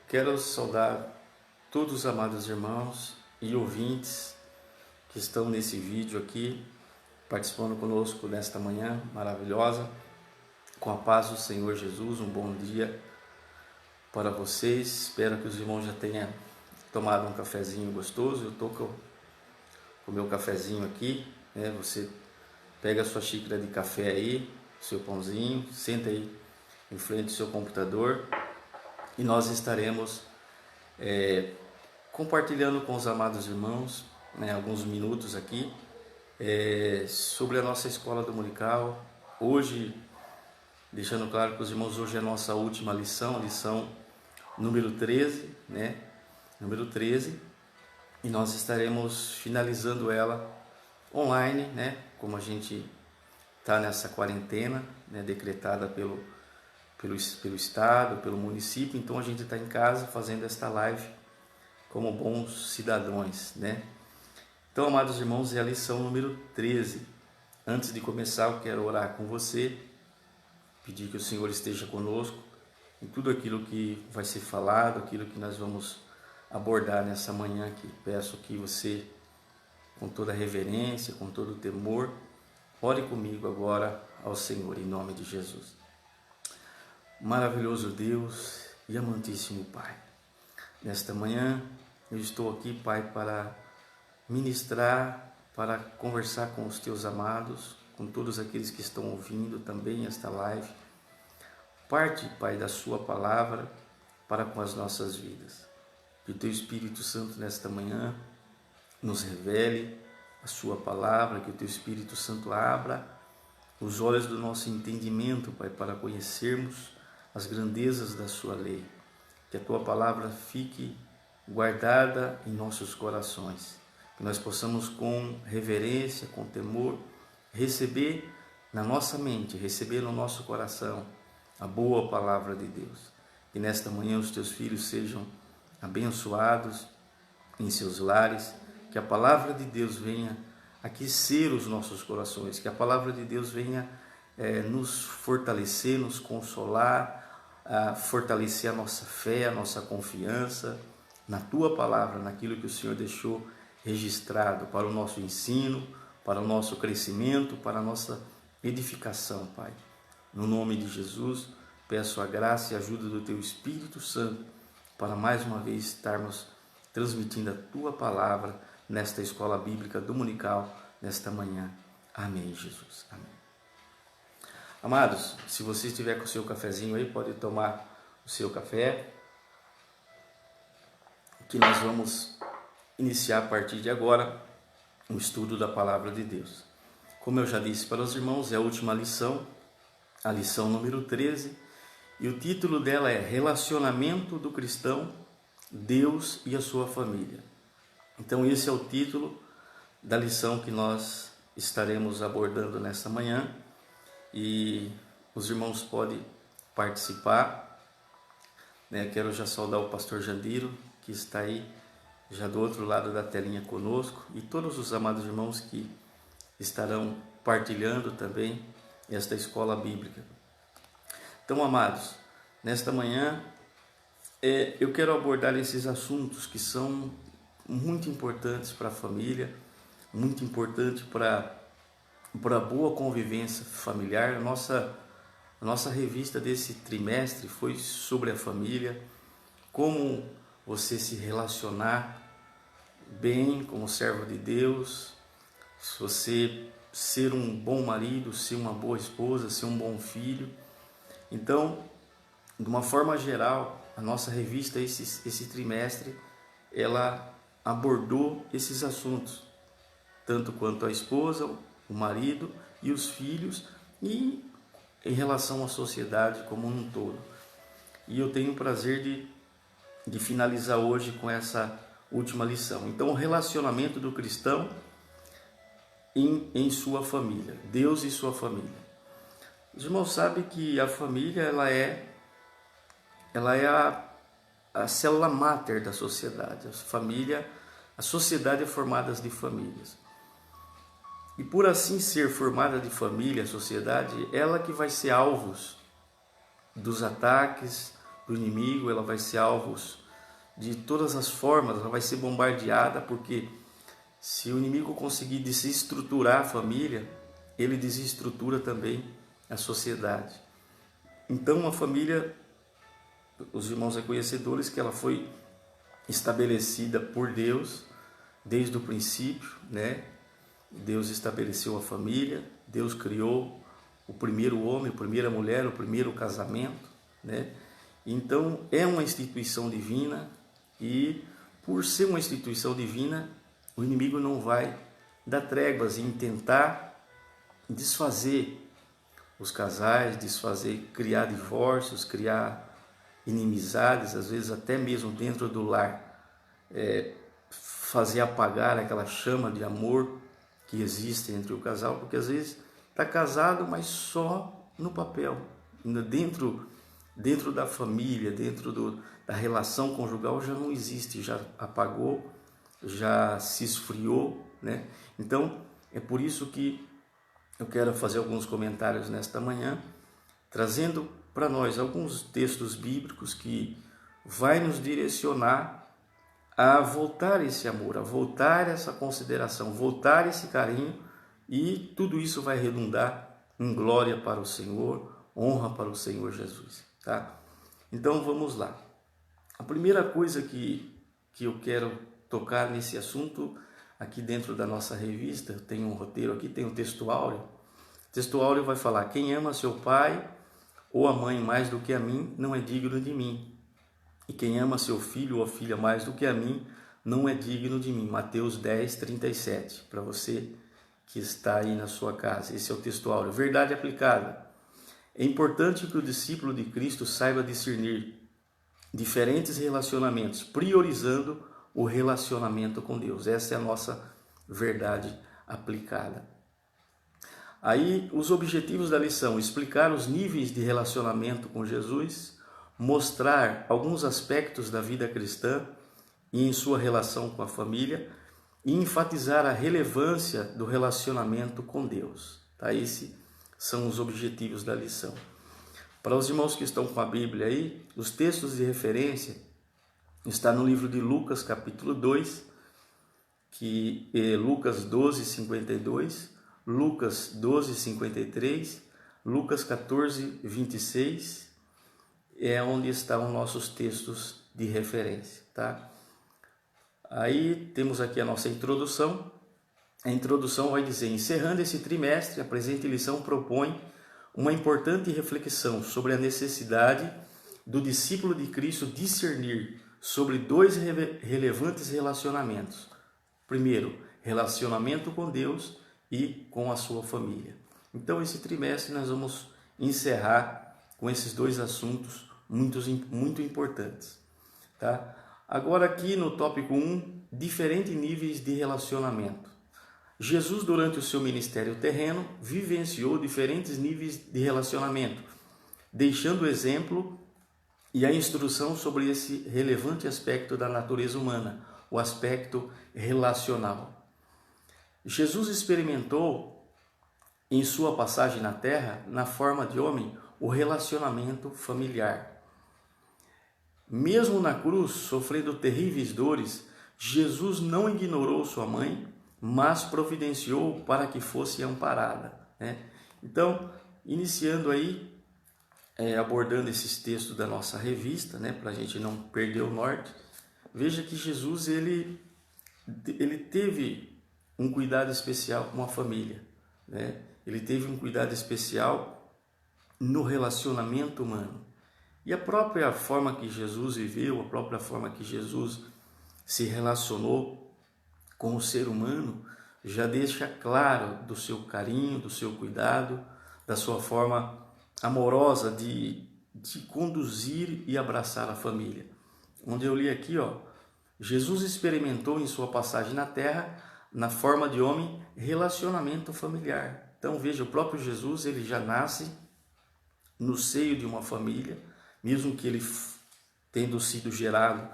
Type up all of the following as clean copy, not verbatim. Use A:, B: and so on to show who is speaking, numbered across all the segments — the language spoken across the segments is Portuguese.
A: Quero saudar todos os amados irmãos e ouvintes que estão nesse vídeo aqui, participando conosco nesta manhã maravilhosa. Com a paz do Senhor Jesus, um bom dia para vocês. Espero que os irmãos já tenham tomado um cafezinho gostoso. Eu estou com o meu cafezinho aqui, né? Você pega a sua xícara de café aí, seu pãozinho, senta aí em frente ao seu computador e nós estaremos compartilhando com os amados irmãos, né, alguns minutos aqui sobre a nossa escola dominical. Hoje, deixando claro para os irmãos, hoje é a nossa última lição, lição número 13, né? Número 13, e nós estaremos finalizando ela online, né? Como a gente está nessa quarentena, né, decretada pelo Estado, pelo município, então a gente está em casa fazendo esta live como bons cidadãos, né? Então, amados irmãos, é a lição número 13. Antes de começar, eu quero orar com você, pedir que o Senhor esteja conosco em tudo aquilo que vai ser falado, aquilo que nós vamos abordar nessa manhã aqui. Peço que você, com toda reverência, com todo temor, ore comigo agora ao Senhor, em nome de Jesus. Maravilhoso Deus e amantíssimo Pai, nesta manhã eu estou aqui, Pai, para ministrar, para conversar com os teus amados, com todos aqueles que estão ouvindo também esta live. Parte, Pai, da sua palavra para com as nossas vidas. Que o teu Espírito Santo nesta manhã nos revele a sua palavra, que o teu Espírito Santo abra os olhos do nosso entendimento, Pai, para conhecermos as grandezas da sua lei. Que a tua palavra fique guardada em nossos corações. Que nós possamos, com reverência, com temor, receber na nossa mente, receber no nosso coração a boa palavra de Deus. Que nesta manhã os teus filhos sejam abençoados em seus lares. Que a palavra de Deus venha aquecer os nossos corações. Que a palavra de Deus venha nos fortalecer, nos consolar, fortalecer a nossa fé, a nossa confiança na tua palavra, naquilo que o Senhor deixou registrado para o nosso ensino, para o nosso crescimento, para a nossa edificação, Pai. No nome de Jesus, peço a graça e a ajuda do teu Espírito Santo para mais uma vez estarmos transmitindo a tua palavra nesta escola bíblica dominical, nesta manhã. Amém, Jesus. Amém. Amados, se você estiver com o seu cafezinho aí, pode tomar o seu café, que nós vamos iniciar a partir de agora o estudo da palavra de Deus. Como eu já disse para os irmãos, é a última lição, a lição número 13, e o título dela é Relacionamento do Cristão, Deus e a sua família. Então esse é o título da lição que nós estaremos abordando nesta manhã. E os irmãos podem participar, né? Quero já saudar o pastor Jandiro, que está aí já do outro lado da telinha conosco, e todos os amados irmãos que estarão partilhando também esta escola bíblica. Então, amados, nesta manhã eu quero abordar esses assuntos que são muito importantes para a família, muito importante para a boa convivência familiar. A nossa revista desse trimestre foi sobre a família, como você se relacionar bem como servo de Deus, se você ser um bom marido, ser uma boa esposa, ser um bom filho. Então, de uma forma geral, a nossa revista esse trimestre, ela abordou esses assuntos, tanto quanto a esposa, o marido e os filhos, e em relação à sociedade como um todo. E eu tenho o prazer de finalizar hoje com essa última lição. Então, o relacionamento do cristão em sua família, Deus e sua família. Os irmãos sabem que a família ela é a célula máter da sociedade. A sociedade é formada de famílias. E por assim ser formada de família, a sociedade, ela que vai ser alvos dos ataques do inimigo, ela vai ser alvos de todas as formas, ela vai ser bombardeada, porque se o inimigo conseguir desestruturar a família, ele desestrutura também a sociedade. Então a família, os irmãos reconhecedores, que ela foi estabelecida por Deus desde o princípio, né? Deus estabeleceu a família, Deus criou o primeiro homem, a primeira mulher, o primeiro casamento, né? Então é uma instituição divina, e por ser uma instituição divina, o inimigo não vai dar tréguas em tentar desfazer os casais, criar divórcios, criar inimizades, às vezes até mesmo dentro do lar, fazer apagar aquela chama de amor que existe entre o casal, porque às vezes está casado, mas só no papel, dentro da família, da relação conjugal já não existe, já apagou, já se esfriou, né? Então é por isso que eu quero fazer alguns comentários nesta manhã, trazendo para nós alguns textos bíblicos que vai nos direcionar a voltar esse amor, a voltar essa consideração, voltar esse carinho, e tudo isso vai redundar em glória para o Senhor, honra para o Senhor Jesus, tá? Então vamos lá. A primeira coisa que eu quero tocar nesse assunto, aqui dentro da nossa revista, tem um roteiro aqui, tem um texto áureo. O texto áureo vai falar: quem ama seu pai ou a mãe mais do que a mim, não é digno de mim. E quem ama seu filho ou a filha mais do que a mim, não é digno de mim. Mateus 10, 37, para você que está aí na sua casa. Esse é o texto áureo. Verdade aplicada. É importante que o discípulo de Cristo saiba discernir diferentes relacionamentos, priorizando o relacionamento com Deus. Essa é a nossa verdade aplicada. Aí, os objetivos da lição: explicar os níveis de relacionamento com Jesus, mostrar alguns aspectos da vida cristã e em sua relação com a família, e enfatizar a relevância do relacionamento com Deus. Tá? Esses são os objetivos da lição. Para os irmãos que estão com a Bíblia aí, os textos de referência está no livro de Lucas, capítulo 2, que é Lucas 12, 52, Lucas 12, 53, Lucas 14, 26, é onde estão os nossos textos de referência, tá? Aí temos aqui a nossa introdução. A introdução vai dizer: encerrando esse trimestre, a presente lição propõe uma importante reflexão sobre a necessidade do discípulo de Cristo discernir sobre dois relevantes relacionamentos. Primeiro, relacionamento com Deus e com a sua família. Então, esse trimestre nós vamos encerrar com esses dois assuntos muito importantes, tá? Agora aqui no tópico 1, diferentes níveis de relacionamento. Jesus, durante o seu ministério terreno, vivenciou diferentes níveis de relacionamento, deixando o exemplo e a instrução sobre esse relevante aspecto da natureza humana, o aspecto relacional. Jesus experimentou, em sua passagem na terra, na forma de homem, o relacionamento familiar. Mesmo na cruz, sofrendo terríveis dores, Jesus não ignorou sua mãe, mas providenciou para que fosse amparada, né? Então, iniciando aí, abordando esses textos da nossa revista, né, para a gente não perder o norte, veja que Jesus ele teve um cuidado especial com a família, né? Ele teve um cuidado especial no relacionamento humano. E a própria forma que Jesus viveu, a própria forma que Jesus se relacionou com o ser humano, já deixa claro do seu carinho, do seu cuidado, da sua forma amorosa de conduzir e abraçar a família. Onde eu li aqui, Jesus experimentou em sua passagem na terra, na forma de homem, relacionamento familiar. Então veja, o próprio Jesus, ele já nasce no seio de uma família, mesmo que ele tendo sido gerado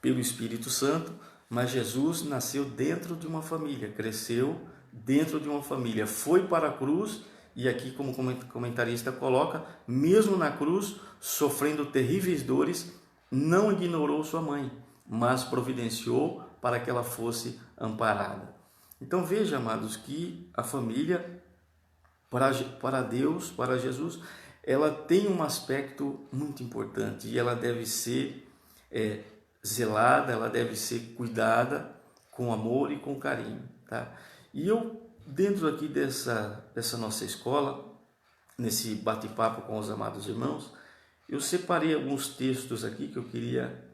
A: pelo Espírito Santo, mas Jesus nasceu dentro de uma família, cresceu dentro de uma família, foi para a cruz, e aqui como comentarista coloca, mesmo na cruz, sofrendo terríveis dores, não ignorou sua mãe. mas providenciou para que ela fosse amparada. Então veja, amados, que a família, para Deus, para Jesus, ela tem um aspecto muito importante e ela deve ser zelada, ela deve ser cuidada com amor e com carinho, tá? E eu, dentro aqui dessa nossa escola, nesse bate-papo com os amados irmãos, eu separei alguns textos aqui que eu queria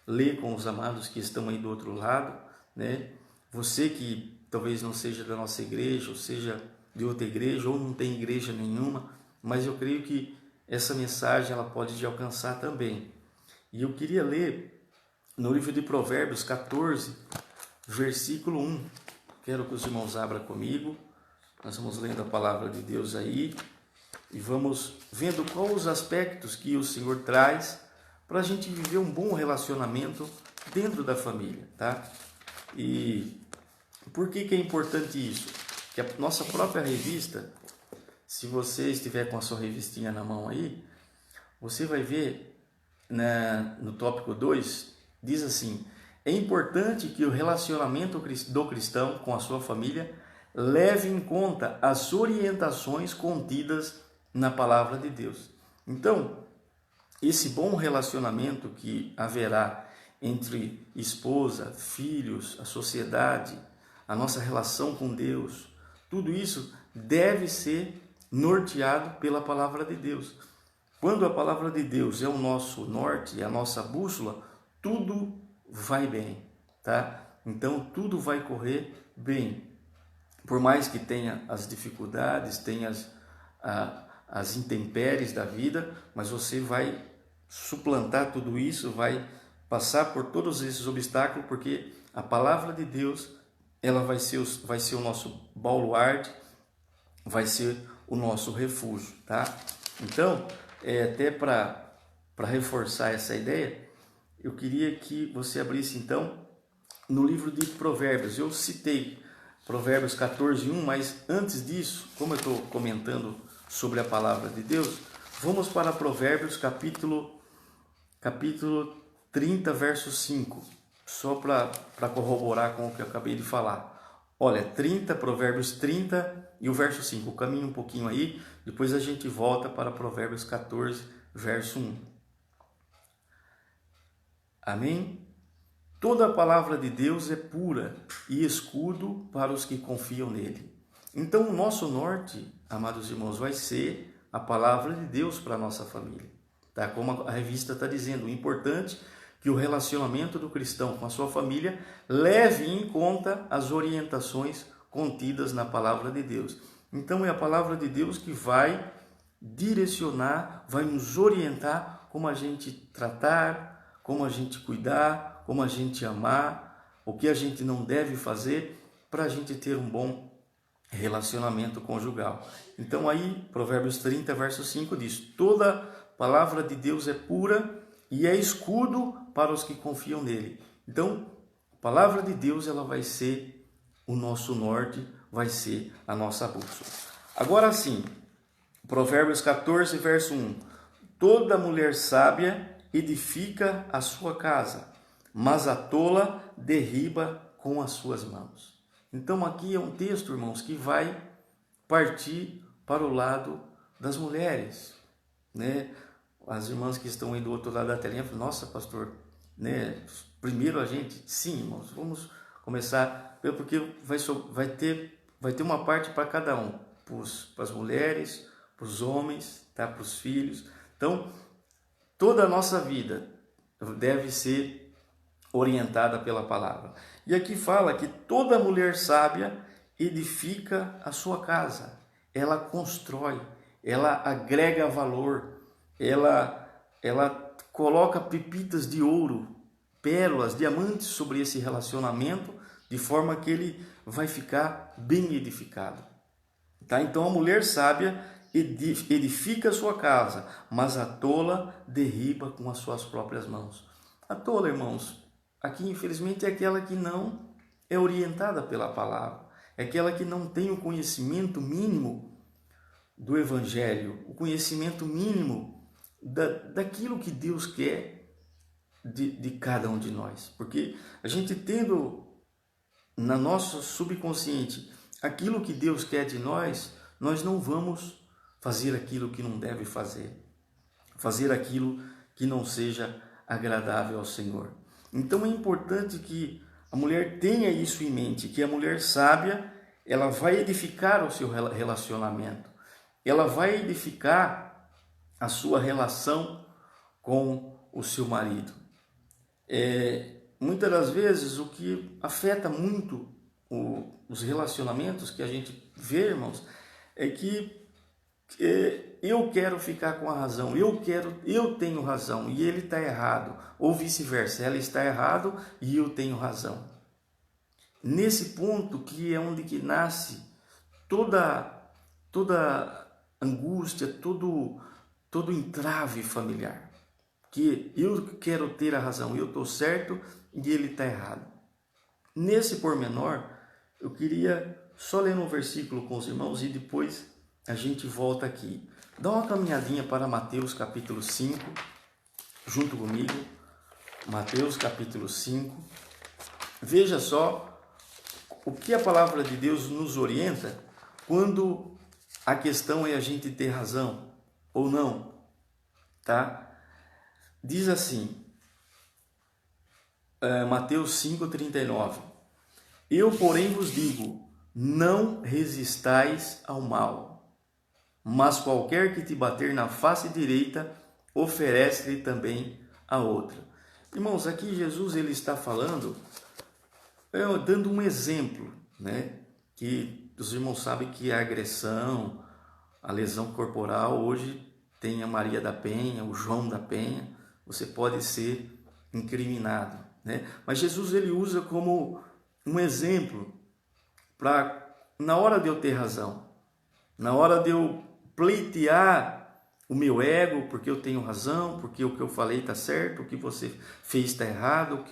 A: ler com os amados que estão aí do outro lado, né? Você que talvez não seja da nossa igreja, ou seja de outra igreja, ou não tem igreja nenhuma, mas eu creio que essa mensagem ela pode te alcançar também. E eu queria ler no livro de Provérbios 14, versículo 1. Quero que os irmãos abram comigo. Nós vamos lendo a palavra de Deus aí e vamos vendo quais os aspectos que o Senhor traz para a gente viver um bom relacionamento dentro da família, tá? E por que é importante isso? Que a nossa própria revista, se você estiver com a sua revistinha na mão aí, você vai ver no tópico 2, diz assim: é importante que o relacionamento do cristão com a sua família leve em conta as orientações contidas na palavra de Deus. Então, esse bom relacionamento que haverá entre esposa, filhos, a sociedade, a nossa relação com Deus, tudo isso deve ser norteado pela palavra de Deus. Quando a palavra de Deus é o nosso norte, é a nossa bússola, tudo vai bem, tá? Então tudo vai correr bem. Por mais que tenha as dificuldades, tenha as intempéries da vida, mas você vai suplantar tudo isso, vai passar por todos esses obstáculos, porque a palavra de Deus ela vai ser o nosso baluarte, vai ser o nosso refúgio, tá? Então, até para reforçar essa ideia, eu queria que você abrisse então no livro de Provérbios. Eu citei Provérbios 14, 1, mas antes disso, como eu estou comentando sobre a palavra de Deus, vamos para Provérbios capítulo 30, verso 5, só para corroborar com o que eu acabei de falar. Olha, Provérbios 30 e o verso 5, caminha um pouquinho aí, depois a gente volta para Provérbios 14, verso 1. Amém? Toda a palavra de Deus é pura e escudo para os que confiam nele. Então, o nosso norte, amados irmãos, vai ser a palavra de Deus para a nossa família. Tá? Como a revista está dizendo, o importante é que o relacionamento do cristão com a sua família leve em conta as orientações contidas na palavra de Deus. Então, é a palavra de Deus que vai direcionar, vai nos orientar como a gente tratar, como a gente cuidar, como a gente amar, o que a gente não deve fazer para a gente ter um bom relacionamento conjugal. Então aí, Provérbios 30, verso 5 diz: toda palavra de Deus é pura e é escudo para os que confiam nele. Então, a palavra de Deus ela vai ser o nosso norte, vai ser a nossa bússola. Agora sim, Provérbios 14, verso 1. Toda mulher sábia edifica a sua casa, mas a tola derriba com as suas mãos. Então aqui é um texto, irmãos, que vai partir para o lado das mulheres, né? As irmãs que estão aí do outro lado da telinha falam: nossa, pastor, né? Primeiro a gente, sim, irmãos, vamos começar, porque vai ter uma parte para cada um, para as mulheres, para os homens, tá? Para os filhos. Então, toda a nossa vida deve ser orientada pela palavra. E aqui fala que toda mulher sábia edifica a sua casa, ela constrói, ela agrega valor, ela coloca pepitas de ouro, pérolas, diamantes sobre esse relacionamento, de forma que ele vai ficar bem edificado. Tá? Então a mulher sábia edifica a sua casa, mas a tola derriba com as suas próprias mãos. A tola, irmãos, aqui infelizmente é aquela que não é orientada pela palavra, é aquela que não tem o conhecimento mínimo do Evangelho, o conhecimento mínimo daquilo que Deus quer de cada um de nós. Porque a gente tendo na nosso subconsciente aquilo que Deus quer de nós, nós não vamos fazer aquilo que não deve fazer aquilo que não seja agradável ao Senhor. Então é importante que a mulher tenha isso em mente, que a mulher sábia, ela vai edificar o seu relacionamento, ela vai edificar a sua relação com o seu marido. Muitas das vezes o que afeta muito os relacionamentos que a gente vê, irmãos, é que eu quero ficar com a razão, eu tenho razão e ele está errado, ou vice-versa, ela está errado e eu tenho razão. Nesse ponto que é onde que nasce toda angústia, todo entrave familiar, que eu quero ter a razão, eu estou certo e ele está errado. Nesse pormenor, eu queria só ler um versículo com os irmãos e depois a gente volta aqui. Dá uma caminhadinha para Mateus capítulo 5, junto comigo. Mateus capítulo 5. Veja só o que a palavra de Deus nos orienta quando a questão é a gente ter razão ou não, tá? Diz assim, Mateus 5,39. Eu, porém, vos digo, não resistais ao mal, mas qualquer que te bater na face direita, oferece-lhe também a outra. Irmãos, aqui Jesus ele está falando, dando um exemplo, né? Que os irmãos sabem que a agressão, a lesão corporal, hoje tem a Maria da Penha, o João da Penha, você pode ser incriminado, né? Mas Jesus ele usa como um exemplo para, na hora de eu ter razão, na hora de eu pleitear o meu ego, porque eu tenho razão, porque o que eu falei está certo, o que você fez está errado,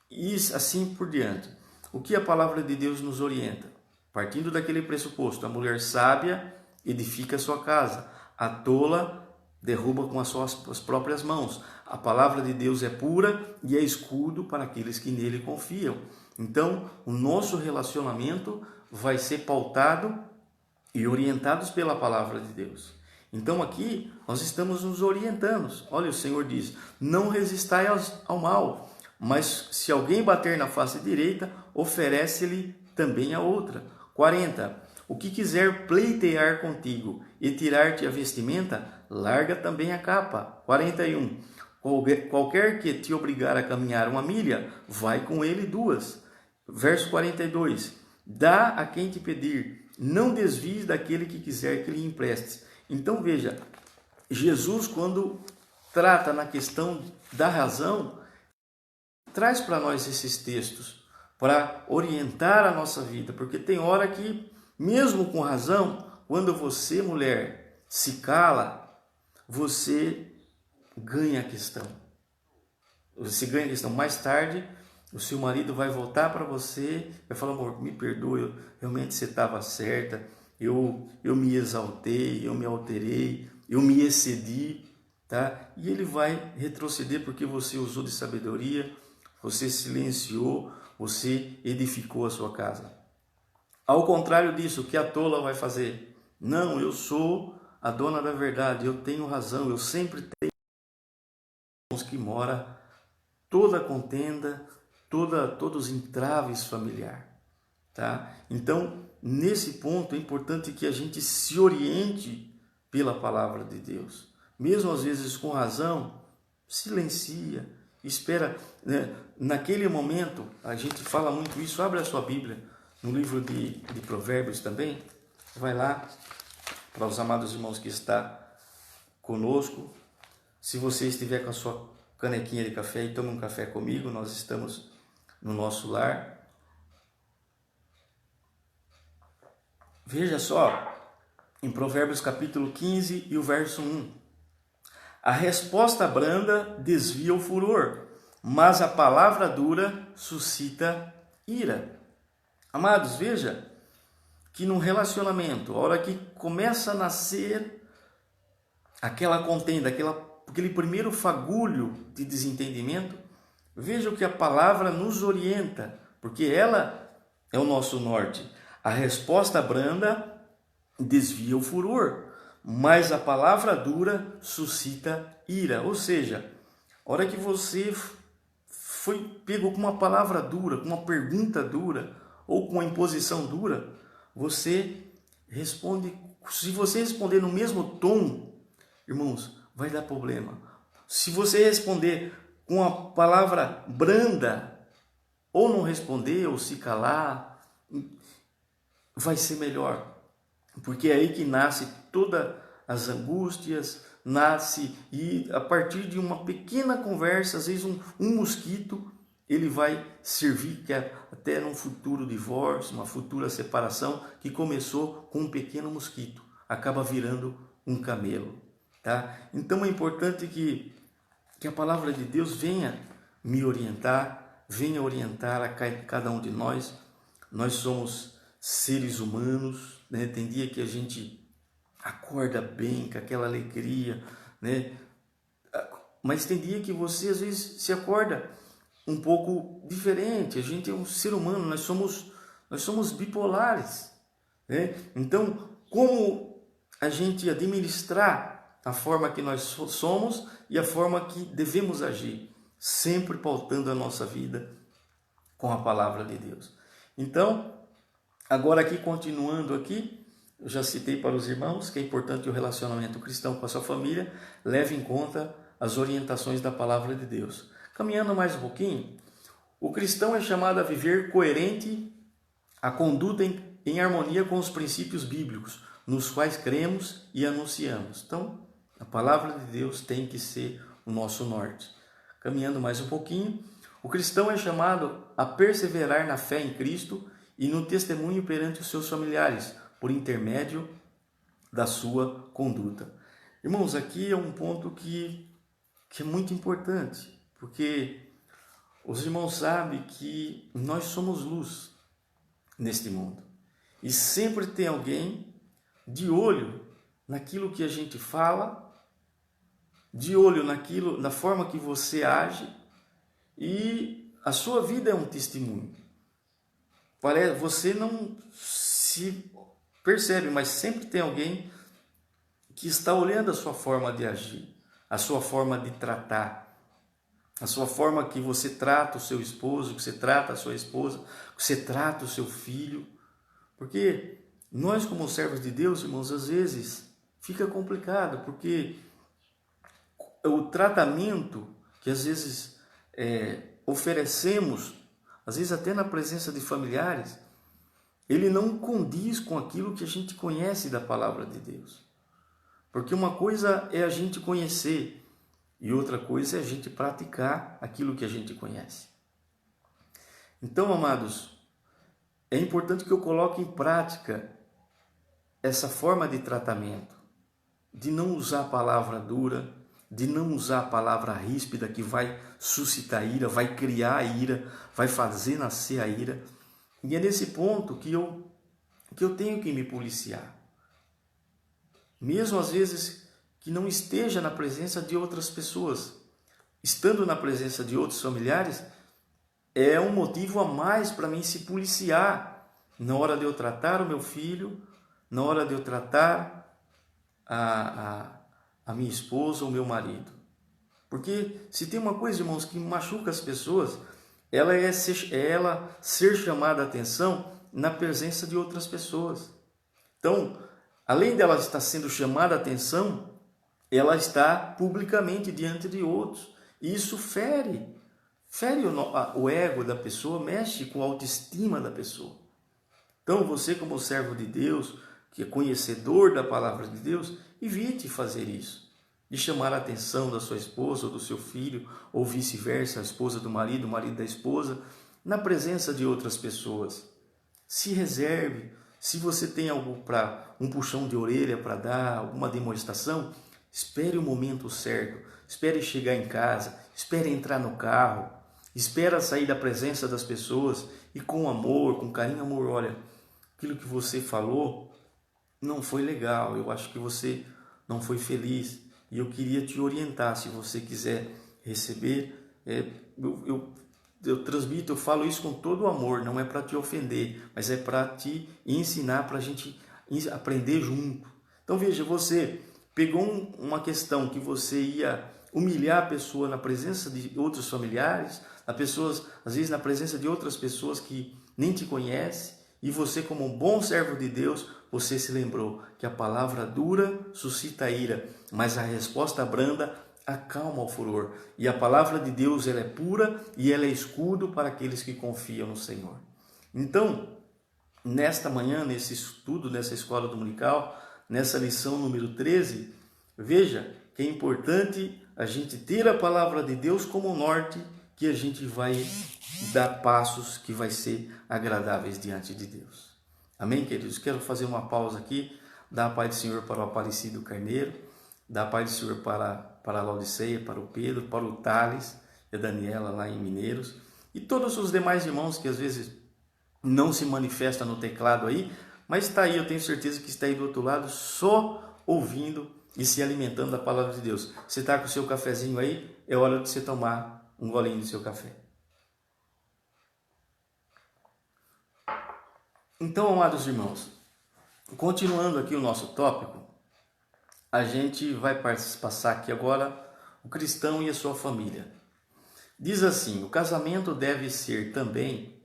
A: e assim por diante. O que a palavra de Deus nos orienta? Partindo daquele pressuposto, a mulher sábia edifica a sua casa, a tola derruba com as suas próprias mãos. A palavra de Deus é pura e é escudo para aqueles que nele confiam. Então, o nosso relacionamento vai ser pautado e orientados pela palavra de Deus. Então aqui nós estamos nos orientando. Olha, o Senhor diz, não resistai ao mal, mas se alguém bater na face direita, oferece-lhe também a outra. 40. O que quiser pleitear contigo e tirar-te a vestimenta, larga também a capa. 41. Qualquer que te obrigar a caminhar 1 milha, vai com ele 2. Verso 42. Dá a quem te pedir, não desvies daquele que quiser que lhe emprestes. Então veja, Jesus quando trata na questão da razão, traz para nós esses textos para orientar a nossa vida, porque tem hora que, mesmo com razão, quando você, mulher, se cala, você ganha a questão. Você ganha a questão. Mais tarde, o seu marido vai voltar para você, vai falar, amor, me perdoe, realmente você estava certa, eu me exaltei, eu me alterei, eu me excedi, tá? E ele vai retroceder porque você usou de sabedoria, você silenciou, você edificou a sua casa. Ao contrário disso, o que a tola vai fazer? Não, eu sou a dona da verdade, eu tenho razão, eu sempre tenho que mora toda a contenda, todos os entraves familiares, tá? Então, nesse ponto é importante que a gente se oriente pela palavra de Deus. Mesmo às vezes com razão, silencia, espera, né? Naquele momento, a gente fala muito isso, abre a sua Bíblia, no livro de Provérbios também, vai lá, para os amados irmãos que está conosco, se você estiver com a sua canequinha de café e tome um café comigo, nós estamos no nosso lar. Veja só, em Provérbios capítulo 15 e o verso 1. A resposta branda desvia o furor, mas a palavra dura suscita ira. Amados, veja que no relacionamento, a hora que começa a nascer aquela contenda, aquela aquele primeiro fagulho de desentendimento, veja o que a palavra nos orienta, porque ela é o nosso norte. A resposta branda desvia o furor, mas a palavra dura suscita ira. Ou seja, a hora que você foi pego com uma palavra dura, com uma pergunta dura, ou com uma imposição dura, você responde. Se você responder no mesmo tom, irmãos, vai dar problema. Se você responder com a palavra branda, ou não responder, ou se calar, vai ser melhor. Porque é aí que nasce todas as angústias, nasce, e a partir de uma pequena conversa, às vezes um mosquito, ele vai servir que até num futuro divórcio, uma futura separação, que começou com um pequeno mosquito, acaba virando um camelo. Tá? Então é importante que a palavra de Deus venha me orientar, venha orientar a cada um de nós. Nós somos seres humanos, né? Tem dia que a gente acorda bem, com aquela alegria, né? Mas tem dia que você às vezes se acorda um pouco diferente. A gente é um ser humano, nós somos bipolares, né? Então, como a gente administrar a forma que nós somos e a forma que devemos agir, sempre pautando a nossa vida com a palavra de Deus. Então, agora aqui, continuando aqui, eu já citei para os irmãos que é importante o relacionamento cristão com a sua família, leve em conta as orientações da palavra de Deus. Caminhando mais um pouquinho, o cristão é chamado a viver coerente a conduta em harmonia com os princípios bíblicos, nos quais cremos e anunciamos. Então, a palavra de Deus tem que ser o nosso norte. Caminhando mais um pouquinho, o cristão é chamado a perseverar na fé em Cristo e no testemunho perante os seus familiares, por intermédio da sua conduta. Irmãos, aqui é um ponto que é muito importante, porque os irmãos sabem que nós somos luz neste mundo. E sempre tem alguém de olho naquilo que a gente fala, de olho na forma que você age, e a sua vida é um testemunho. Você não se percebe, mas sempre tem alguém que está olhando a sua forma de agir, a sua forma de tratar, a sua forma que você trata o seu esposo, que você trata a sua esposa, que você trata o seu filho. Porque nós, como servos de Deus, irmãos, às vezes fica complicado, porque o tratamento que às vezes oferecemos, às vezes até na presença de familiares, ele não condiz com aquilo que a gente conhece da palavra de Deus. Porque uma coisa é a gente conhecer e outra coisa é a gente praticar aquilo que a gente conhece. Então, amados, é importante que eu coloque em prática essa forma de tratamento, de não usar a palavra dura, de não usar a palavra ríspida que vai suscitar ira, vai criar a ira, vai fazer nascer a ira. E é nesse ponto que eu tenho que me policiar. Mesmo às vezes que não esteja na presença de outras pessoas. Estando na presença de outros familiares, é um motivo a mais para mim se policiar na hora de eu tratar o meu filho, na hora de eu tratar a minha esposa ou meu marido. Porque se tem uma coisa, irmãos, que machuca as pessoas, ela é ser chamada a atenção na presença de outras pessoas. Então, além dela estar sendo chamada a atenção, ela está publicamente diante de outros. E isso fere o ego da pessoa, mexe com a autoestima da pessoa. Então, você como servo de Deus, que é conhecedor da palavra de Deus, evite fazer isso. De chamar a atenção da sua esposa ou do seu filho, ou vice-versa, a esposa do marido, o marido da esposa, na presença de outras pessoas. Se reserve. Se você tem algo um puxão de orelha para dar, alguma demonstração, espere o momento certo. Espere chegar em casa, espere entrar no carro, espere sair da presença das pessoas e com amor, com carinho, amor, olha, aquilo que você falou não foi legal, eu acho que você não foi feliz. e eu queria te orientar, se você quiser receber, eu transmito, eu falo isso com todo o amor, não é para te ofender, mas é para te ensinar, para a gente aprender junto. Então veja, você pegou uma questão que você ia humilhar a pessoa na presença de outros familiares, às vezes na presença de outras pessoas que nem te conhecem, e você, como um bom servo de Deus, você se lembrou que a palavra dura suscita a ira, mas a resposta branda acalma o furor. E a palavra de Deus, ela é pura e ela é escudo para aqueles que confiam no Senhor. Então, nesta manhã, nesse estudo, nessa escola dominical, nessa lição número 13, veja que é importante a gente ter a palavra de Deus como norte, que a gente vai dar passos que vai ser agradáveis diante de Deus. Amém, queridos? Quero fazer uma pausa aqui, dar a paz do Senhor para o Aparecido Carneiro, dar a paz do Senhor para a Laudiceia, para o Pedro, para o Thales e a Daniela lá em Mineiros, e todos os demais irmãos que às vezes não se manifestam no teclado aí, mas está aí, eu tenho certeza que está aí do outro lado, só ouvindo e se alimentando da palavra de Deus. Você está com o seu cafezinho aí, é hora de você tomar um golinho do seu café. Então, amados irmãos, continuando aqui o nosso tópico, a gente vai passar aqui agora o cristão e a sua família. Diz assim: o casamento deve ser também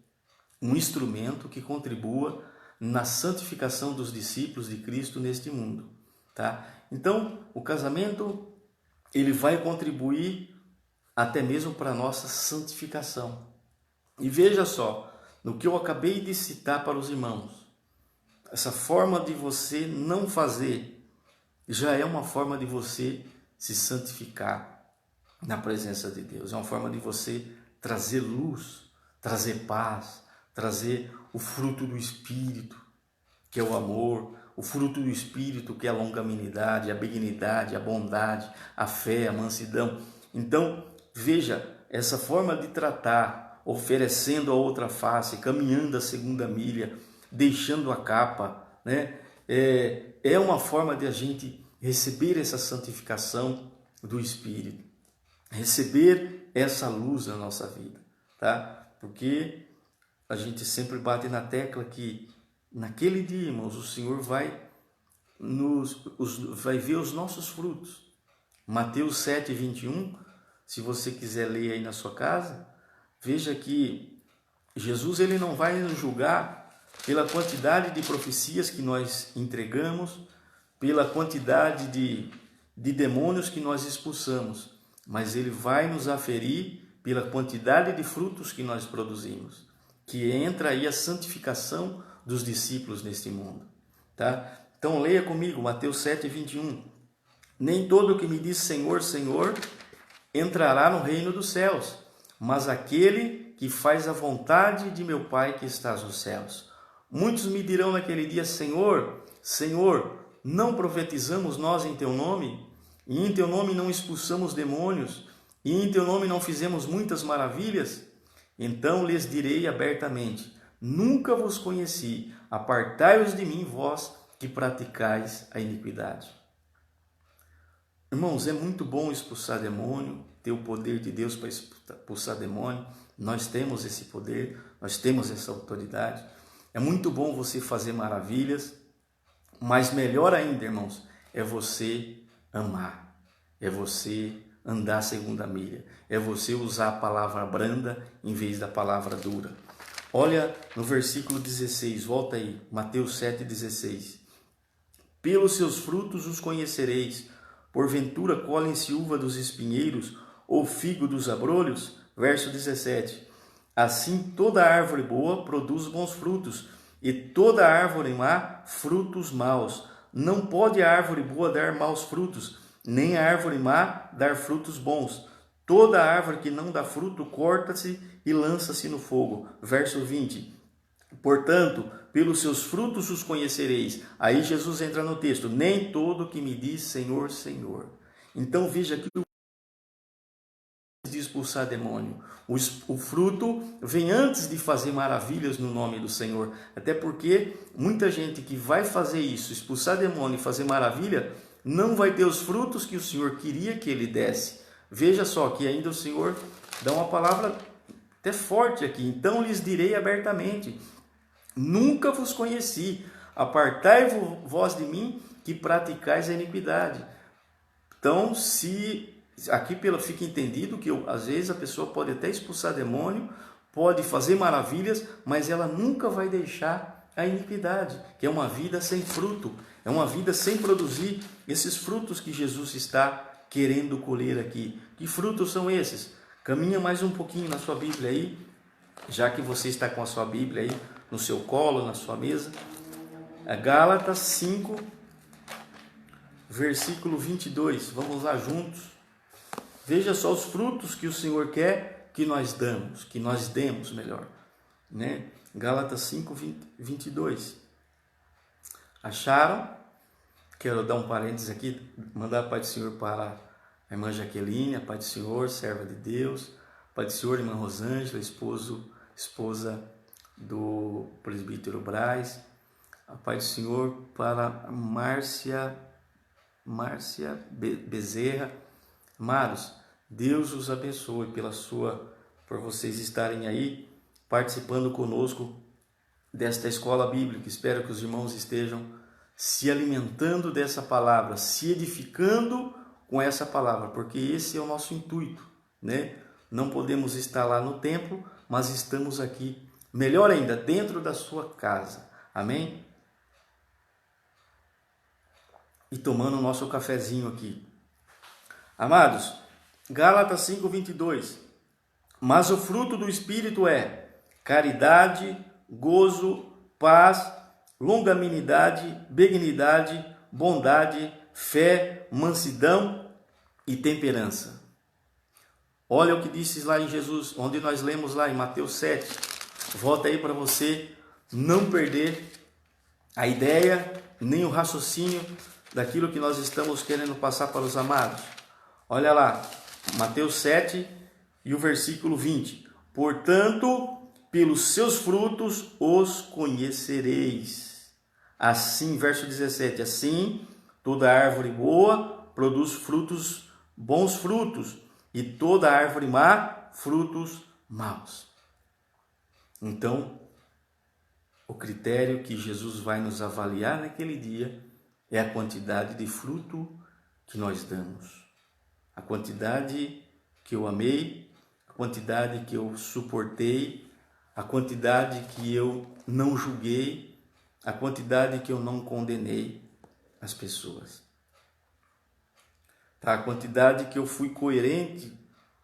A: um instrumento que contribua na santificação dos discípulos de Cristo neste mundo, tá? Então, o casamento, ele vai contribuir até mesmo para a nossa santificação. E veja só, no que eu acabei de citar para os irmãos, essa forma de você não fazer já é uma forma de você se santificar na presença de Deus. É uma forma de você trazer luz, trazer paz, trazer o fruto do Espírito, que é o amor, o fruto do Espírito, que é a longanimidade, a benignidade, a bondade, a fé, a mansidão. Então, veja, essa forma de tratar, oferecendo a outra face, caminhando a segunda milha, deixando a capa, né? É uma forma de a gente receber essa santificação do Espírito, receber essa luz na nossa vida, tá? Porque a gente sempre bate na tecla que naquele dia, irmãos, o Senhor vai ver os nossos frutos. Mateus 7:21, se você quiser ler aí na sua casa, veja que Jesus, ele não vai nos julgar pela quantidade de profecias que nós entregamos, pela quantidade de demônios que nós expulsamos, mas ele vai nos aferir pela quantidade de frutos que nós produzimos, que entra aí a santificação dos discípulos neste mundo, tá? Então leia comigo Mateus 7:21. Nem todo o que me diz Senhor, Senhor entrará no reino dos céus, mas aquele que faz a vontade de meu Pai que estás nos céus. Muitos me dirão naquele dia: Senhor, Senhor, não profetizamos nós em teu nome? E em teu nome não expulsamos demônios? E em teu nome não fizemos muitas maravilhas? Então lhes direi abertamente: nunca vos conheci, apartai-vos de mim, vós que praticais a iniquidade. Irmãos, é muito bom expulsar demônio, ter o poder de Deus para expulsar demônio. Nós temos esse poder, nós temos essa autoridade. É muito bom você fazer maravilhas, mas melhor ainda, irmãos, é você amar, é você andar a segunda milha, é você usar a palavra branda em vez da palavra dura. Olha no versículo 16, volta aí, Mateus 7,16. Pelos seus frutos os conhecereis, porventura colhem-se uva dos espinheiros ou figo dos abrolhos? Verso 17. Assim toda árvore boa produz bons frutos, e toda árvore má frutos maus. Não pode a árvore boa dar maus frutos, nem a árvore má dar frutos bons. Toda árvore que não dá fruto corta-se e lança-se no fogo. Verso 20. Portanto, pelos seus frutos os conhecereis. Aí Jesus entra no texto: nem todo que me diz Senhor, Senhor. Então veja que de expulsar demônio. O fruto vem antes de fazer maravilhas no nome do Senhor. Até porque muita gente que vai fazer isso, expulsar demônio e fazer maravilha, não vai ter os frutos que o Senhor queria que ele desse. Veja só que ainda o Senhor dá uma palavra até forte aqui. Então lhes direi abertamente: nunca vos conheci, apartai-vos de mim, que praticais a iniquidade. Então, fica entendido que às vezes a pessoa pode até expulsar demônio, pode fazer maravilhas, mas ela nunca vai deixar a iniquidade, que é uma vida sem fruto, é uma vida sem produzir esses frutos que Jesus está querendo colher aqui. Que frutos são esses? Caminha mais um pouquinho na sua Bíblia aí, já que você está com a sua Bíblia aí no seu colo, na sua mesa. Gálatas 5, versículo 22. Vamos lá juntos. Veja só os frutos que o Senhor quer que nós demos melhor, né? Gálatas 5, 22. Acharam? Quero dar um parênteses aqui, mandar a paz do Senhor para a irmã Jaqueline, a paz do Senhor, serva de Deus, a paz do Senhor, irmã Rosângela, esposa do presbítero Braz, a paz do Senhor para a Márcia Bezerra. Amados, Deus os abençoe por vocês estarem aí participando conosco desta escola bíblica. Espero que os irmãos estejam se alimentando dessa palavra, se edificando com essa palavra, porque esse é o nosso intuito, né? Não podemos estar lá no templo, mas estamos aqui, melhor ainda, dentro da sua casa. Amém? E tomando o nosso cafezinho aqui. Amados, Gálatas 5, 22. Mas o fruto do Espírito é caridade, gozo, paz, longanimidade, benignidade, bondade, fé, mansidão e temperança. Olha o que disse lá em Jesus, onde nós lemos lá em Mateus 7. Volta aí para você não perder a ideia, nem o raciocínio daquilo que nós estamos querendo passar para os amados. Olha lá, Mateus 7 e o versículo 20. Portanto, pelos seus frutos os conhecereis. Assim, verso 17, assim, toda árvore boa produz bons frutos, e toda árvore má, frutos maus. Então, o critério que Jesus vai nos avaliar naquele dia é a quantidade de fruto que nós damos. A quantidade que eu amei, a quantidade que eu suportei, a quantidade que eu não julguei, a quantidade que eu não condenei as pessoas. A quantidade que eu fui coerente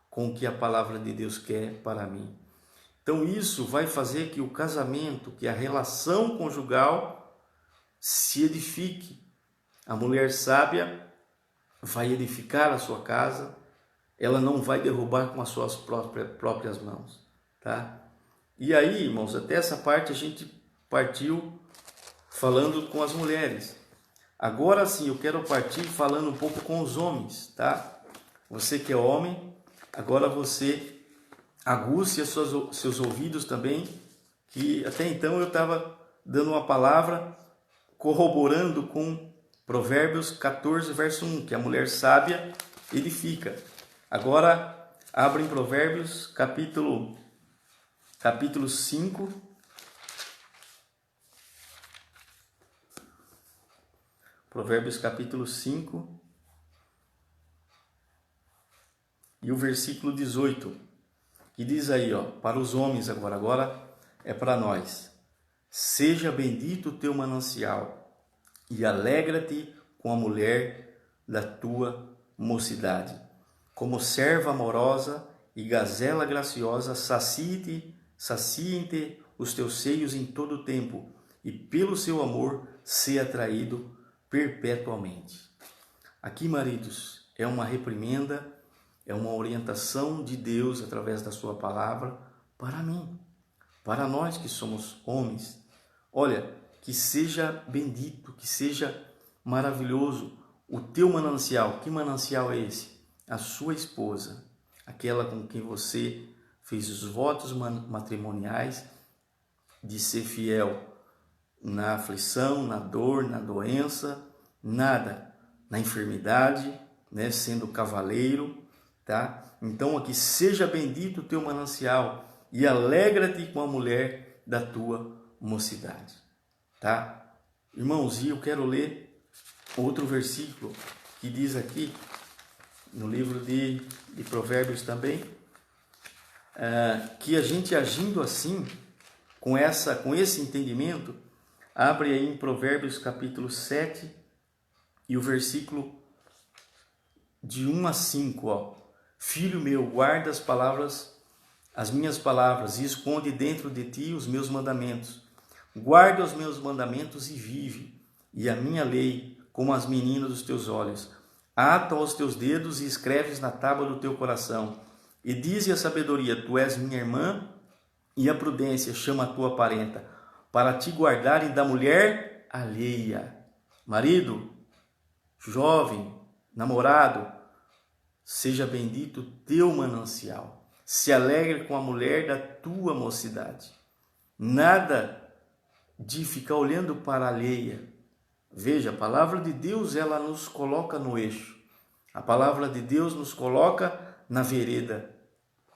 A: com o que a palavra de Deus quer para mim. Então isso vai fazer que o casamento, que a relação conjugal se edifique. A mulher sábia vai edificar a sua casa, ela não vai derrubar com as suas próprias mãos, tá? E aí, irmãos, até essa parte a gente partiu falando com as mulheres. Agora sim, eu quero partir falando um pouco com os homens, tá? Você que é homem, agora você aguce seus ouvidos também, que até então eu estava dando uma palavra corroborando com Provérbios 14, verso 1, que a mulher sábia edifica. Agora, abre em Provérbios, capítulo 5. Provérbios, capítulo 5. E o versículo 18, que diz aí, ó, para os homens agora é para nós. Seja bendito o teu manancial, e alegra-te com a mulher da tua mocidade. Como serva amorosa e gazela graciosa, saciem-te os teus seios em todo o tempo, e pelo seu amor se atraído perpetuamente. Aqui, maridos, é uma reprimenda, é uma orientação de Deus através da sua palavra para mim, para nós que somos homens. Olha, que seja bendito, que seja maravilhoso o teu manancial. Que manancial é esse? A sua esposa, aquela com quem você fez os votos matrimoniais de ser fiel na aflição, na dor, na doença. Nada na enfermidade, né, sendo cavaleiro, tá? Então aqui, seja bendito o teu manancial e alegra-te com a mulher da tua mocidade, tá? Irmãos, e eu quero ler outro versículo que diz aqui, no livro de Provérbios também, que a gente agindo assim, com esse entendimento, abre aí em Provérbios capítulo 7 e o versículo de 1 a 5, ó. Filho meu, guarda as minhas palavras e esconde dentro de ti os meus mandamentos. Guarda os meus mandamentos e vive, e a minha lei como as meninas dos teus olhos. Ata aos teus dedos e escreves na tábua do teu coração. E dize a sabedoria, tu és minha irmã, e a prudência chama a tua parenta, para te guardarem da mulher alheia. Marido, jovem, namorado, seja bendito o teu manancial. Se alegre com a mulher da tua mocidade. Nada de ficar olhando para a alheia. Veja, a palavra de Deus, ela nos coloca no eixo. A palavra de Deus nos coloca na vereda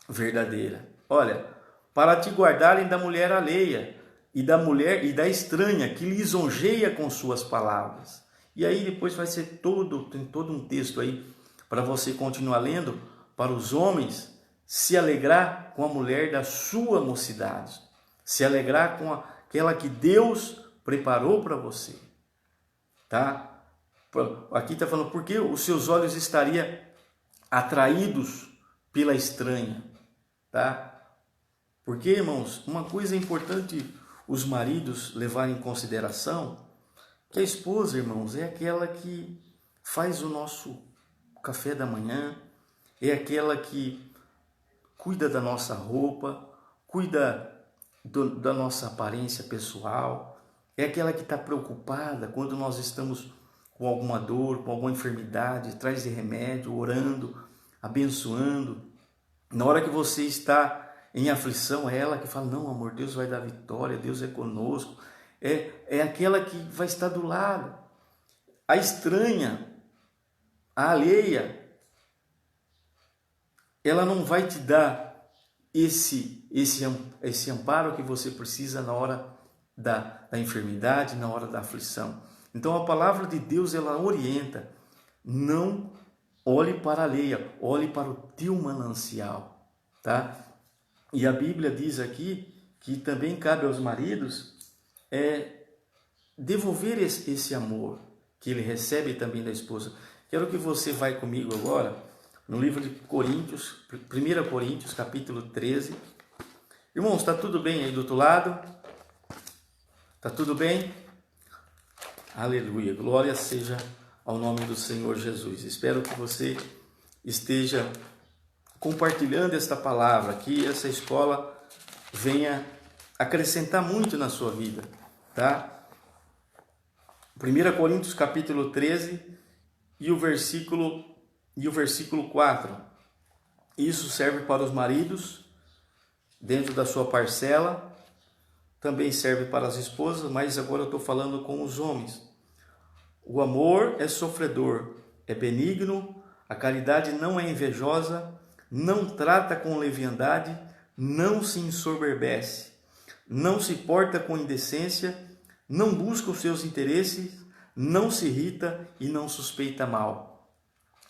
A: verdadeira. Olha, para te guardarem da mulher alheia e da mulher e da estranha que lisonjeia com suas palavras. E aí depois vai ser tem todo um texto aí para você continuar lendo, para os homens se alegrar com a mulher da sua mocidade, se alegrar com aquela que Deus preparou para você, tá? Aqui está falando, porque os seus olhos estariam atraídos pela estranha, tá? Porque, irmãos, uma coisa importante os maridos levarem em consideração, que a esposa, irmãos, é aquela que faz o nosso café da manhã, é aquela que cuida da nossa roupa, cuida da nossa aparência pessoal, é aquela que está preocupada quando nós estamos com alguma dor, com alguma enfermidade, traz de remédio, orando, abençoando. Na hora que você está em aflição, é ela que fala, não, amor, Deus vai dar vitória, Deus é conosco. É aquela que vai estar do lado. A estranha, a alheia, ela não vai te dar esse amparo que você precisa na hora da enfermidade, na hora da aflição. Então a palavra de Deus, ela orienta, não olhe para a alheia, olhe para o teu manancial, tá? E a Bíblia diz aqui que também cabe aos maridos devolver esse amor que ele recebe também da esposa. Quero que você vá comigo agora no livro de Coríntios, 1 Coríntios, capítulo 13. Irmãos, está tudo bem aí do outro lado? Está tudo bem? Aleluia, glória seja ao nome do Senhor Jesus. Espero que você esteja compartilhando esta palavra, que essa escola venha acrescentar muito na sua vida, tá? 1 Coríntios capítulo 13 e o versículo 4. Isso serve para os maridos, dentro da sua parcela, também serve para as esposas, mas agora eu estou falando com os homens. O amor é sofredor, é benigno, a caridade não é invejosa, não trata com leviandade, não se ensoberbece, não se porta com indecência, não busca os seus interesses, não se irrita e não suspeita mal.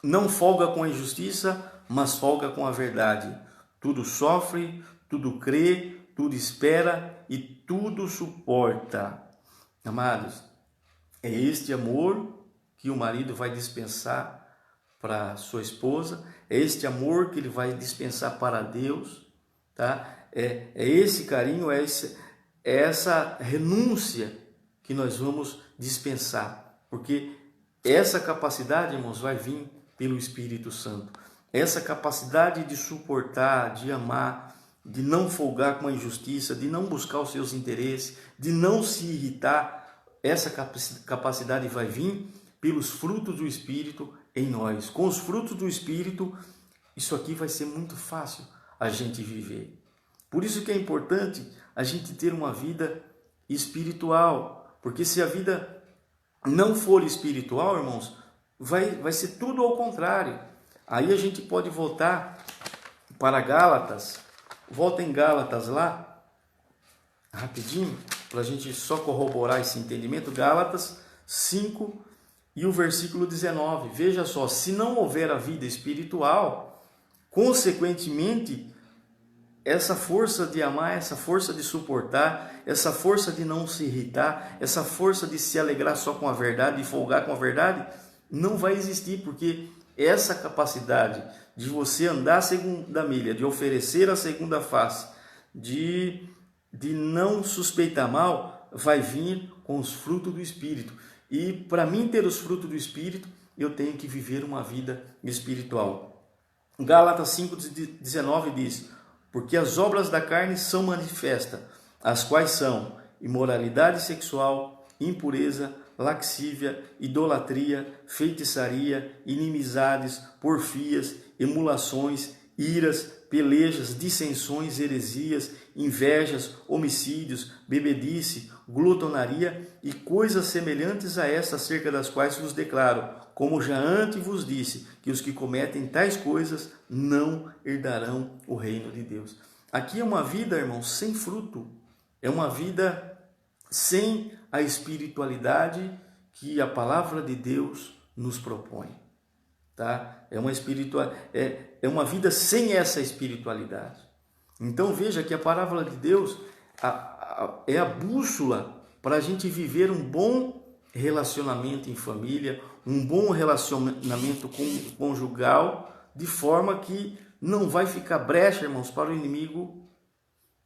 A: Não folga com a injustiça, mas folga com a verdade. Tudo sofre, tudo crê, tudo espera e tudo suporta. Amados, é este amor que o marido vai dispensar para sua esposa, é este amor que ele vai dispensar para Deus, tá? É esse carinho, é essa renúncia que nós vamos dispensar, porque essa capacidade, irmãos, vai vir pelo Espírito Santo. Essa capacidade de suportar, de amar, de não folgar com a injustiça, de não buscar os seus interesses, de não se irritar, essa capacidade vai vir pelos frutos do Espírito em nós. Com os frutos do Espírito, isso aqui vai ser muito fácil a gente viver. Por isso que é importante a gente ter uma vida espiritual, porque se a vida não for espiritual, irmãos, vai ser tudo ao contrário. Aí a gente pode voltar para Gálatas. Volta em Gálatas lá, rapidinho, para a gente só corroborar esse entendimento. Gálatas 5 e o versículo 19. Veja só, se não houver a vida espiritual, consequentemente, essa força de amar, essa força de suportar, essa força de não se irritar, essa força de se alegrar só com a verdade, de folgar com a verdade, não vai existir, porque essa capacidade de você andar a segunda milha, de oferecer a segunda face, de não suspeitar mal, vai vir com os frutos do Espírito. E para mim ter os frutos do Espírito, eu tenho que viver uma vida espiritual. Gálatas 5,19 diz: porque as obras da carne são manifestas, as quais são imoralidade sexual, impureza, laxívia, idolatria, feitiçaria, inimizades, porfias, emulações, iras, pelejas, dissensões, heresias, invejas, homicídios, bebedice, glutonaria e coisas semelhantes a estas, acerca das quais vos declaro, como já antes vos disse, que os que cometem tais coisas não herdarão o reino de Deus. Aqui é uma vida, irmãos, sem fruto. É uma vida sem a espiritualidade que a palavra de Deus nos propõe. Tá? É uma vida sem essa espiritualidade. Então veja que a palavra de Deus é a bússola para a gente viver um bom relacionamento em família, um bom relacionamento conjugal, de forma que não vai ficar brecha, irmãos, para o inimigo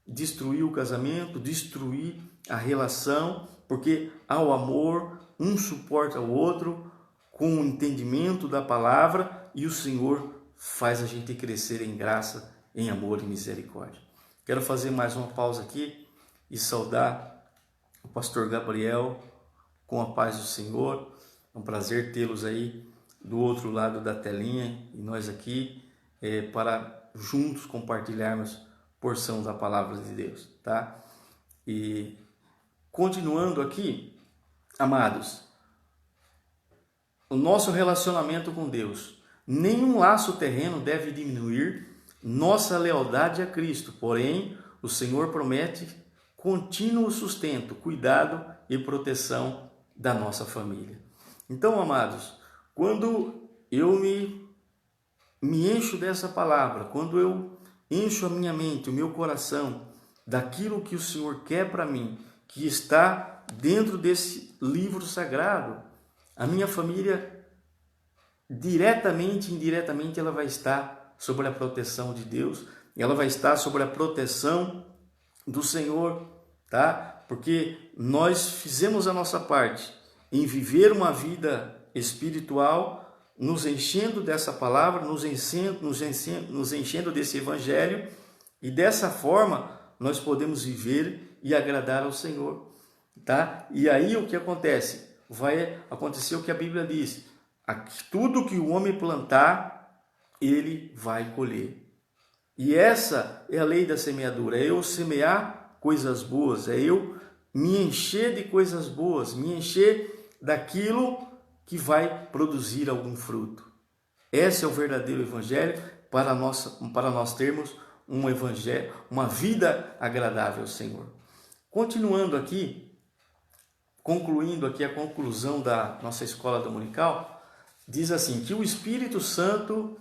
A: destruir o casamento, destruir a relação, porque há o amor, um suporta o outro, com o entendimento da palavra, e o Senhor faz a gente crescer em graça, em amor e misericórdia. Quero fazer mais uma pausa aqui e saudar o pastor Gabriel com a paz do Senhor. É um prazer tê-los aí do outro lado da telinha e nós aqui para juntos compartilharmos porção da palavra de Deus, tá? E continuando aqui, amados, o nosso relacionamento com Deus, nenhum laço terreno deve diminuir nossa lealdade a Cristo, porém, o Senhor promete contínuo sustento, cuidado e proteção da nossa família. Então, amados, quando eu me encho dessa palavra, quando eu encho a minha mente, o meu coração, daquilo que o Senhor quer para mim, que está dentro desse livro sagrado, a minha família, diretamente e indiretamente, ela vai estar sob a proteção de Deus, ela vai estar sob a proteção do Senhor, tá? Porque nós fizemos a nossa parte em viver uma vida espiritual, nos enchendo dessa palavra, nos enchendo desse evangelho, e dessa forma nós podemos viver e agradar ao Senhor, tá? E aí o que acontece? Vai acontecer o que a Bíblia diz: tudo que o homem plantar, ele vai colher. E essa é a lei da semeadura, é eu semear coisas boas, é eu me encher de coisas boas, me encher daquilo que vai produzir algum fruto. Esse é o verdadeiro evangelho para nós termos um evangelho, uma vida agradável ao Senhor. Continuando aqui, concluindo aqui a conclusão da nossa escola dominical, diz assim: que o Espírito Santo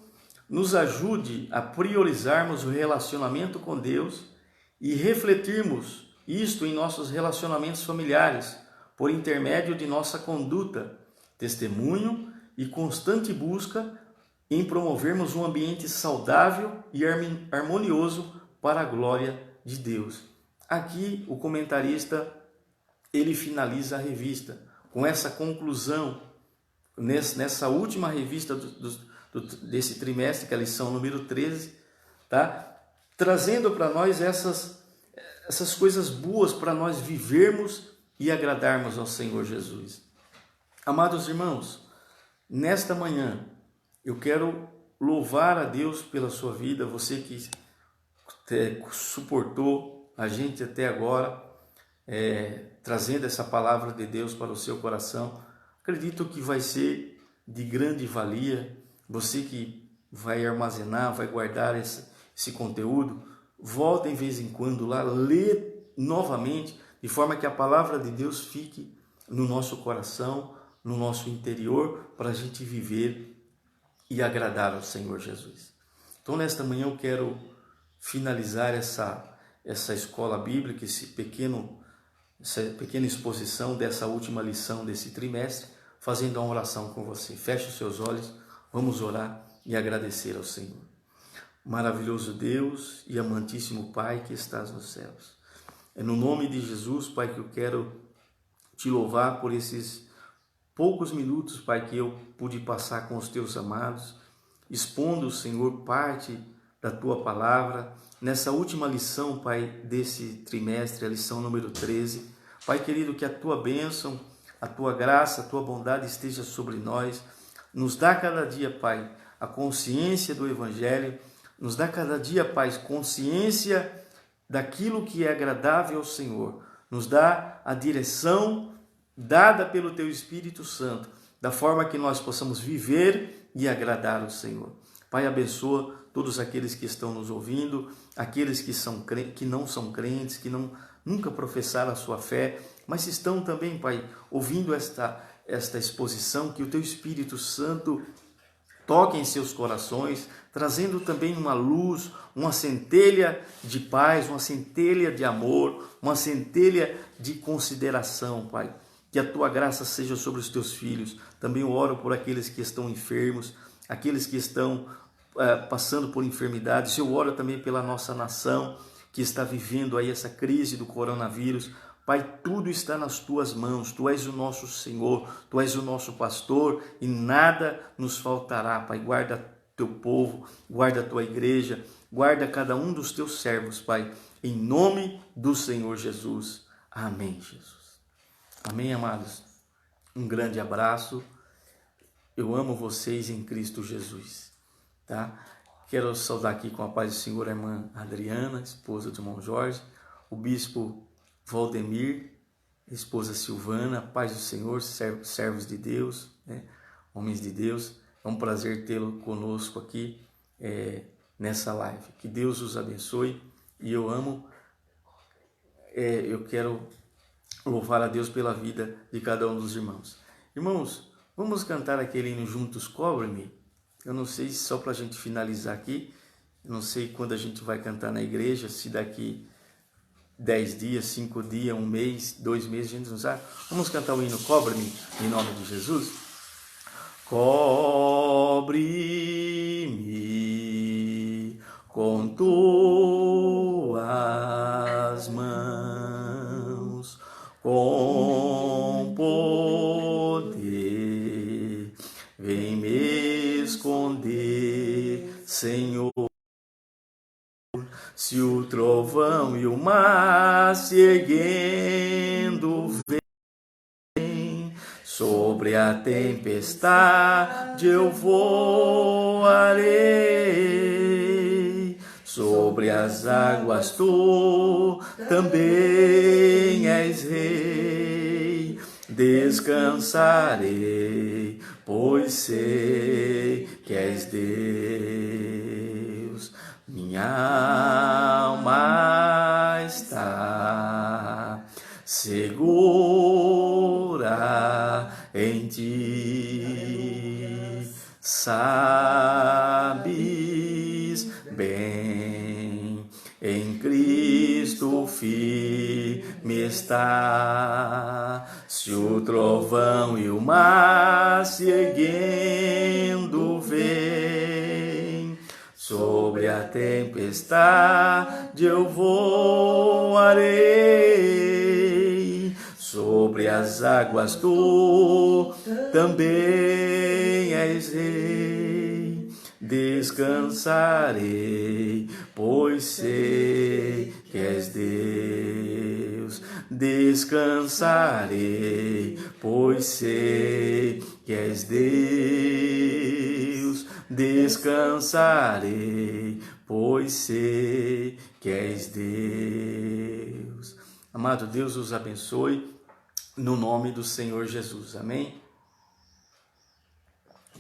A: nos ajude a priorizarmos o relacionamento com Deus e refletirmos isto em nossos relacionamentos familiares, por intermédio de nossa conduta, testemunho e constante busca em promovermos um ambiente saudável e harmonioso para a glória de Deus. Aqui o comentarista ele finaliza a revista com essa conclusão, nessa última revista desse trimestre, que é a lição número 13, tá? Trazendo para nós essas coisas boas para nós vivermos e agradarmos ao Senhor Jesus. Amados irmãos, nesta manhã eu quero louvar a Deus pela sua vida, você que suportou a gente até agora, trazendo essa palavra de Deus para o seu coração. Acredito que vai ser de grande valia. Você que vai armazenar, vai guardar esse conteúdo, volta em vez em quando lá, lê novamente, de forma que a palavra de Deus fique no nosso coração, no nosso interior, para a gente viver e agradar ao Senhor Jesus. Então, nesta manhã eu quero finalizar essa escola bíblica, essa pequena exposição dessa última lição desse trimestre, fazendo uma oração com você. Feche os seus olhos, vamos orar e agradecer ao Senhor. Maravilhoso Deus e amantíssimo Pai que estás nos céus. É no nome de Jesus, Pai, que eu quero te louvar por esses poucos minutos, Pai, que eu pude passar com os teus amados, expondo, Senhor, parte da tua palavra, nessa última lição, Pai, desse trimestre, a lição número 13. Pai querido, que a tua bênção, a tua graça, a tua bondade esteja sobre nós. Nos dá cada dia, Pai, a consciência do Evangelho, nos dá cada dia, Pai, consciência daquilo que é agradável ao Senhor, nos dá a direção dada pelo Teu Espírito Santo, da forma que nós possamos viver e agradar ao Senhor. Pai, abençoa todos aqueles que estão nos ouvindo, aqueles que não são crentes, que nunca professaram a sua fé, mas estão também, Pai, ouvindo esta exposição, que o Teu Espírito Santo toque em seus corações, trazendo também uma luz, uma centelha de paz, uma centelha de amor, uma centelha de consideração, Pai. Que a Tua graça seja sobre os Teus filhos. Também eu oro por aqueles que estão enfermos, aqueles que estão passando por enfermidades. Eu oro também pela nossa nação, que está vivendo aí essa crise do coronavírus. Pai, tudo está nas Tuas mãos, Tu és o nosso Senhor, Tu és o nosso pastor e nada nos faltará. Pai, guarda Teu povo, guarda a Tua igreja, guarda cada um dos Teus servos, Pai, em nome do Senhor Jesus. Amém, Jesus. Amém, amados? Um grande abraço. Eu amo vocês em Cristo Jesus, tá? Quero saudar aqui com a paz do Senhor a irmã Adriana, esposa do irmão Jorge, o bispo Valdemir, esposa Silvana, paz do Senhor, servos de Deus, né? Homens de Deus. É um prazer tê-lo conosco aqui nessa live. Que Deus os abençoe e eu quero louvar a Deus pela vida de cada um dos irmãos. Irmãos, vamos cantar aquele hino Juntos Cobre-me? Eu não sei, só para a gente finalizar aqui, eu não sei quando a gente vai cantar na igreja, se daqui 10 dias, 5 dias, 1 mês, 2 meses, a gente não sabe. Vamos cantar o hino Cobre-me, em nome de Jesus? Cobre-me com Tuas mãos, com poder, vem me esconder, Senhor. Se o trovão e o mar se erguendo vem, sobre a tempestade eu voarei, sobre as águas Tu também és Rei, descansarei, pois sei que és Deus. Minha alma está segura em Ti, sabes bem, em Cristo firme está. Se o trovão e o mar se erguendo vem, sobre a tempestade eu voarei, sobre as águas Tu também és Rei, descansarei, pois sei que és Deus. Descansarei, pois sei que és Deus. Descansarei, pois sei que és Deus. Amado Deus, os abençoe no nome do Senhor Jesus. Amém?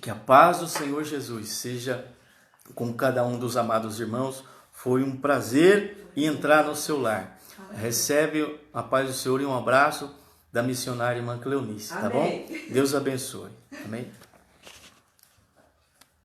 A: Que a paz do Senhor Jesus seja com cada um dos amados irmãos. Foi um prazer entrar no seu lar. Recebe a paz do Senhor e um abraço da missionária irmã Cleonice, tá bom? Deus abençoe. Amém?